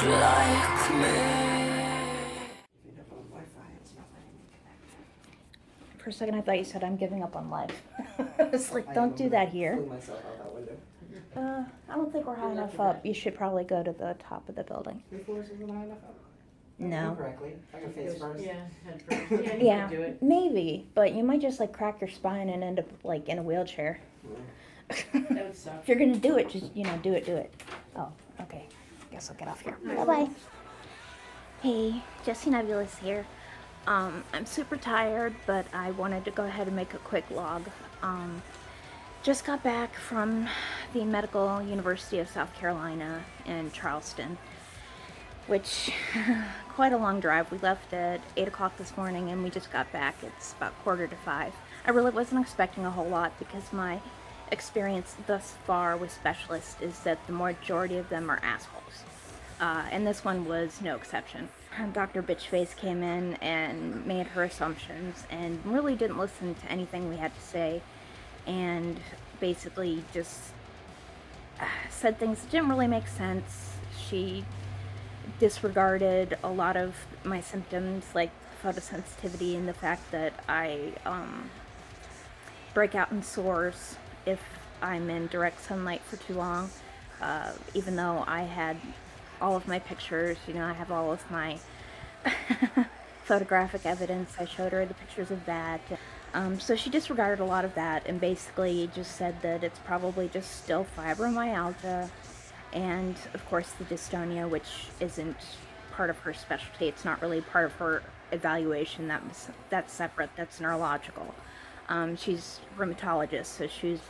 like me. For a second I thought you said I'm giving up on life. It's like, don't do that here. I don't think we're high enough up. You should probably go to the top of the building. 3 floors isn't high enough up? No. Correctly, like a face first. Yeah, head first. Yeah, you Yeah, could do it. maybe, but you might just like crack your spine and end up like in a wheelchair. That would suck. If you're gonna do it, just, you know, do it. Oh, okay. Guess I'll get off here. Bye-bye. Hey, Jessie Nebulous here. I'm super tired, but I wanted to go ahead and make a quick log. Just got back from the Medical University of South Carolina in Charleston, which, quite a long drive. We left at 8 o'clock this morning and we just got back. It's about 4:45. I really wasn't expecting a whole lot because my experience thus far with specialists is that the majority of them are assholes. And this one was no exception. Dr. Bitchface came in and made her assumptions and really didn't listen to anything we had to say, and basically just said things that didn't really make sense. She disregarded a lot of my symptoms, like photosensitivity and the fact that I break out in sores if I'm in direct sunlight for too long, even though I had all of my pictures, you know, I have all of my photographic evidence. I showed her the pictures of that. So she disregarded a lot of that and basically just said that it's probably just still fibromyalgia, and of course the dystonia, which isn't part of her specialty. It's not really part of her evaluation. That's separate. That's neurological. She's a rheumatologist, so she's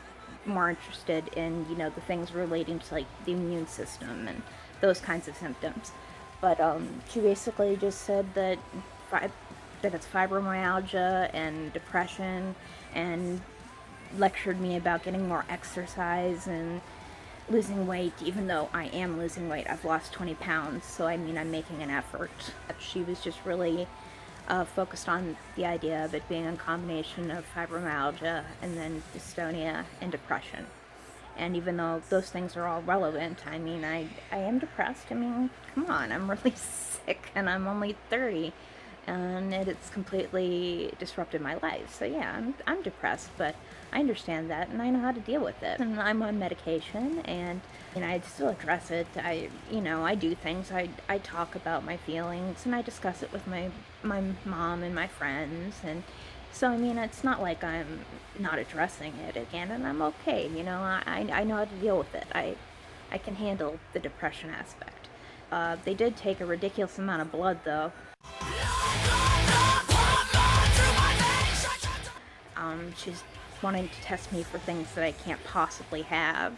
more interested in, you know, the things relating to like the immune system and those kinds of symptoms. But she basically just said that it's fibromyalgia and depression, and lectured me about getting more exercise and losing weight, even though I am losing weight. I've lost 20 pounds, so I mean, I'm making an effort. She was just really focused on the idea of it being a combination of fibromyalgia and then dystonia and depression. And even though those things are all relevant, I mean, I am depressed. I mean, come on, I'm really sick and I'm only 30, and it's completely disrupted my life. So yeah, I'm depressed, but I understand that and I know how to deal with it. And I'm on medication, and I still address it. I do things. I talk about my feelings and I discuss it with my mom and my friends, and so, I mean, it's not like I'm not addressing it again, and I'm okay, you know, I know how to deal with it. I can handle the depression aspect. They did take a ridiculous amount of blood, though. She's wanting to test me for things that I can't possibly have.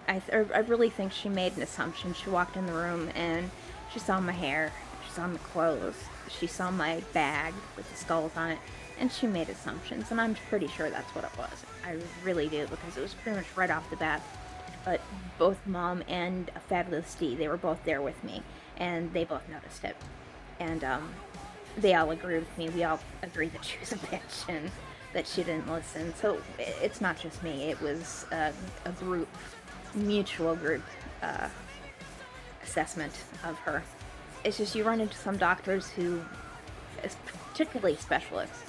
I really think she made an assumption. She walked in the room and she saw my hair, she saw my clothes, she saw my bag with the skulls on it, and she made assumptions, and I'm pretty sure that's what it was. I really do, because it was pretty much right off the bat. But both Mom and Fabulous D, they were both there with me, and they both noticed it. And they all agree with me. We all agree that she was a bitch and that she didn't listen. So it's not just me. It was a group, mutual group assessment of her. It's just you run into some doctors who, particularly specialists,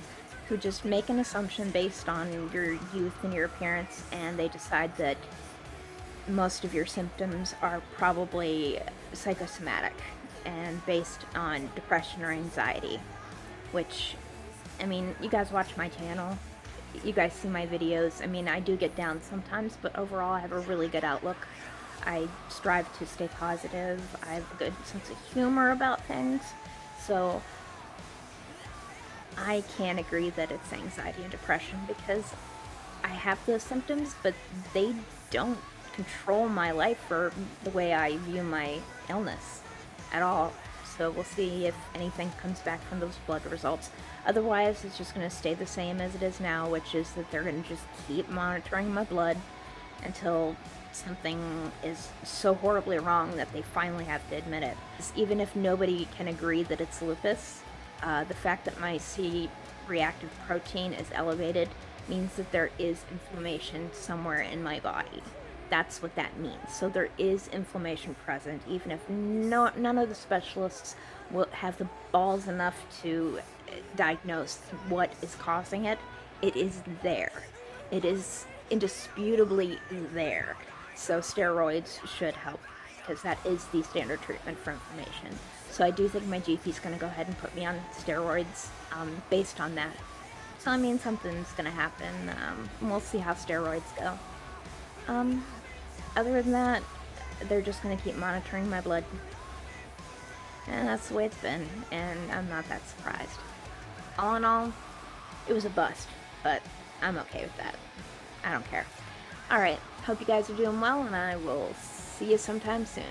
who just make an assumption based on your youth and your appearance, and they decide that most of your symptoms are probably psychosomatic and based on depression or anxiety, which, I mean, you guys watch my channel, you guys see my videos. I mean, I do get down sometimes, but overall I have a really good outlook. I strive to stay positive. I have a good sense of humor about things. So I can't agree that it's anxiety and depression, because I have those symptoms, but they don't control my life or the way I view my illness at all. So we'll see if anything comes back from those blood results. Otherwise, it's just going to stay the same as it is now, which is that they're going to just keep monitoring my blood until something is so horribly wrong that they finally have to admit it. Even if nobody can agree that it's lupus, the fact that my C-reactive protein is elevated means that there is inflammation somewhere in my body. That's what that means. So there is inflammation present, even if none of the specialists will have the balls enough to diagnose what is causing it. It is there. It is indisputably there. So steroids should help, because that is the standard treatment for inflammation. So I do think my GP is going to go ahead and put me on steroids based on that. So I mean, something's going to happen. We'll see how steroids go. Other than that, they're just going to keep monitoring my blood. And that's the way it's been, and I'm not that surprised. All in all, it was a bust, but I'm okay with that. I don't care. Alright, hope you guys are doing well, and I will see you sometime soon.